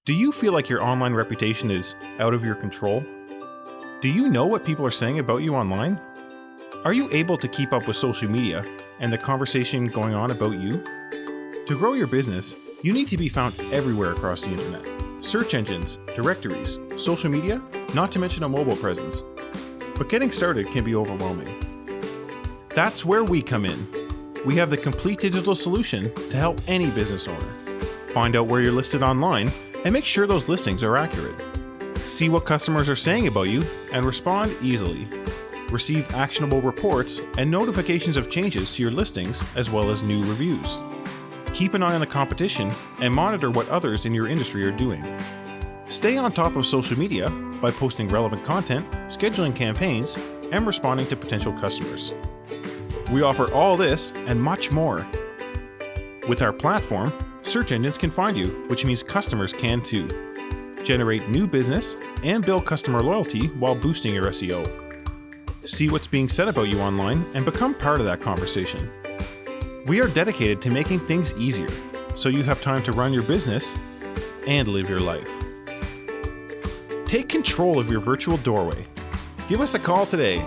Do you feel like your online reputation is out of your control? Do you know what people are saying about you online? Are you able to keep up with social media and the conversation going on about you? To grow your business, you need to be found everywhere across the internet. Search engines, directories, social media, not to mention a mobile presence. But getting started can be overwhelming. That's where we come in. We have the complete digital solution to help any business owner. Find out where you're listed online and make sure those listings are accurate. See what customers are saying about you and respond easily. Receive actionable reports and notifications of changes to your listings as well as new reviews. Keep an eye on the competition and monitor what others in your industry are doing. Stay on top of social media by posting relevant content, scheduling campaigns, and responding to potential customers. We offer all this and much more. With our platform, search engines can find you, which means customers can too. Generate new business and build customer loyalty while boosting your SEO. See what's being said about you online and become part of that conversation. We are dedicated to making things easier, so you have time to run your business and live your life. Take control of your virtual doorway. Give us a call today